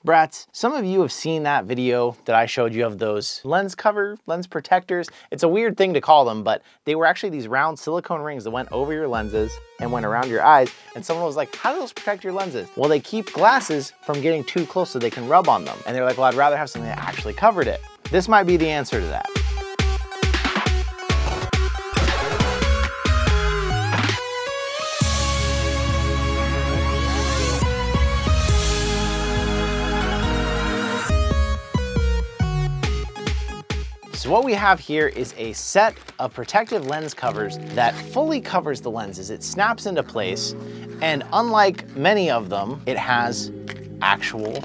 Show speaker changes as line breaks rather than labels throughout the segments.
Brats, some of you have seen that video that I showed you of those lens protectors. It's a weird thing to call them, but they were actually these round silicone rings that went over your lenses and went around your eyes. And someone was like, how do those protect your lenses? Well, they keep glasses from getting too close so they can rub on them. And they're like, well, I'd rather have something that actually covered it. This might be the answer to that. So what we have here is a set of protective lens covers that fully covers the lenses. It snaps into place, and unlike many of them, it has actual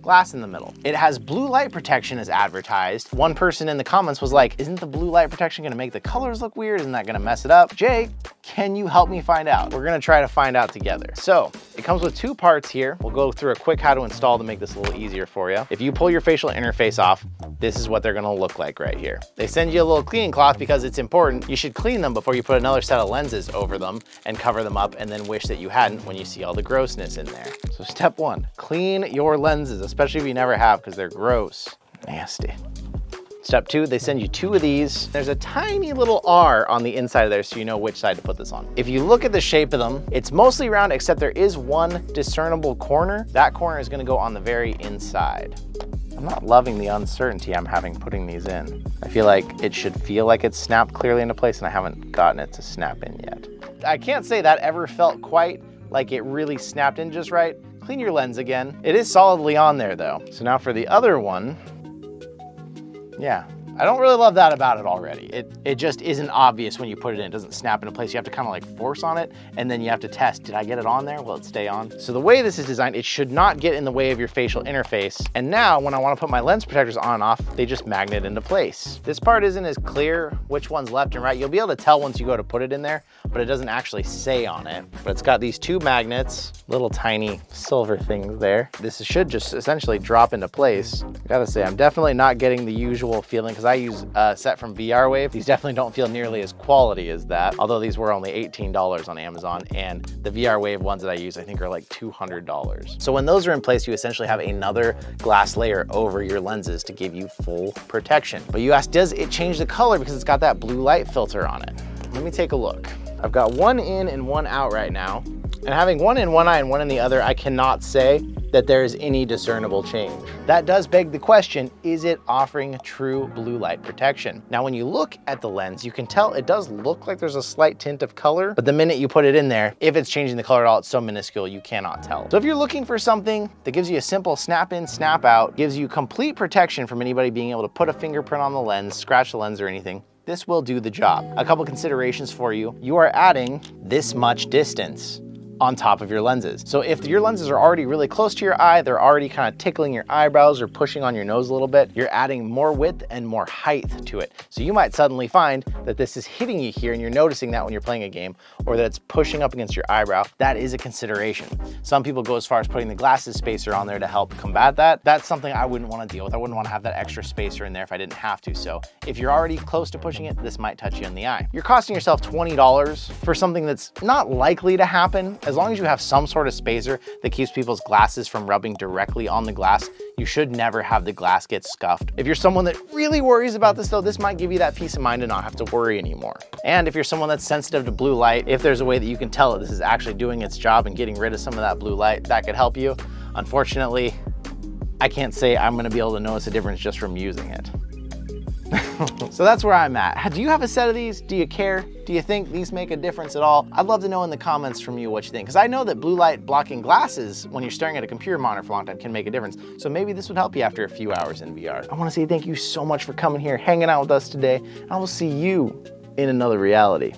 glass in the middle. It has blue light protection as advertised. One person in the comments was like, isn't the blue light protection gonna make the colors look weird? Isn't that gonna mess it up? Jake, can you help me find out? We're gonna try to find out together. So it comes with two parts here. We'll go through a quick how to install to make this a little easier for you. If you pull your facial interface off, this is what they're gonna look like right here. They send you a little cleaning cloth because it's important. You should clean them before you put another set of lenses over them and cover them up and then wish that you hadn't when you see all the grossness in there. So step one, clean your lenses, especially if you never have, because they're gross. Nasty. Step two, they send you two of these. There's a tiny little R on the inside of there so you know which side to put this on. If you look at the shape of them, it's mostly round except there is one discernible corner. That corner is gonna go on the very inside. I'm not loving the uncertainty I'm having putting these in. I feel like it should feel like it's snapped clearly into place and I haven't gotten it to snap in yet. I can't say that ever felt quite like it really snapped in just right. Clean your lens again. It is solidly on there though. So now for the other one, yeah. I don't really love that about it already. It just isn't obvious when you put it in. It doesn't snap into place. You have to kind of like force on it and then you have to test, did I get it on there? Will it stay on? So the way this is designed, it should not get in the way of your facial interface. And now when I want to put my lens protectors on and off, they just magnet into place. This part isn't as clear which one's left and right. You'll be able to tell once you go to put it in there, but it doesn't actually say on it. But it's got these two magnets, little tiny silver things there. This should just essentially drop into place. I gotta say, I'm definitely not getting the usual feeling because I use a set from VRWave. These definitely don't feel nearly as quality as that, although these were only $18 on Amazon, and the VRWave ones that I use I think are like $200. So when those are in place, you essentially have another glass layer over your lenses to give you full protection. But you ask, does it change the color because it's got that blue light filter on it? Let me take a look. I've got one in and one out right now, and having one in one eye and one in the other, I cannot say that there is any discernible change. That does beg the question, is it offering true blue light protection? Now, when you look at the lens, you can tell it does look like there's a slight tint of color, but the minute you put it in there, if it's changing the color at all, it's so minuscule, you cannot tell. So if you're looking for something that gives you a simple snap in, snap out, gives you complete protection from anybody being able to put a fingerprint on the lens, scratch the lens or anything, this will do the job. A couple considerations for you. You are adding this much distance on top of your lenses. So if your lenses are already really close to your eye, they're already kind of tickling your eyebrows or pushing on your nose a little bit, you're adding more width and more height to it. So you might suddenly find that this is hitting you here and you're noticing that when you're playing a game, or that it's pushing up against your eyebrow. That is a consideration. Some people go as far as putting the glasses spacer on there to help combat that. That's something I wouldn't want to deal with. I wouldn't want to have that extra spacer in there if I didn't have to. So if you're already close to pushing it, this might touch you in the eye. You're costing yourself $20 for something that's not likely to happen. As long as you have some sort of spacer that keeps people's glasses from rubbing directly on the glass, you should never have the glass get scuffed. If you're someone that really worries about this though, this might give you that peace of mind to not have to worry anymore. And if you're someone that's sensitive to blue light, if there's a way that you can tell that this is actually doing its job and getting rid of some of that blue light, that could help you. Unfortunately, I can't say I'm gonna be able to notice a difference just from using it. So that's where I'm at. Do you have a set of these? Do you care? Do you think these make a difference at all? I'd love to know in the comments from you what you think, because I know that blue light blocking glasses when you're staring at a computer monitor for a long time can make a difference. So maybe this would help you after a few hours in VR. I want to say thank you so much for coming here, hanging out with us today. I will see you in another reality.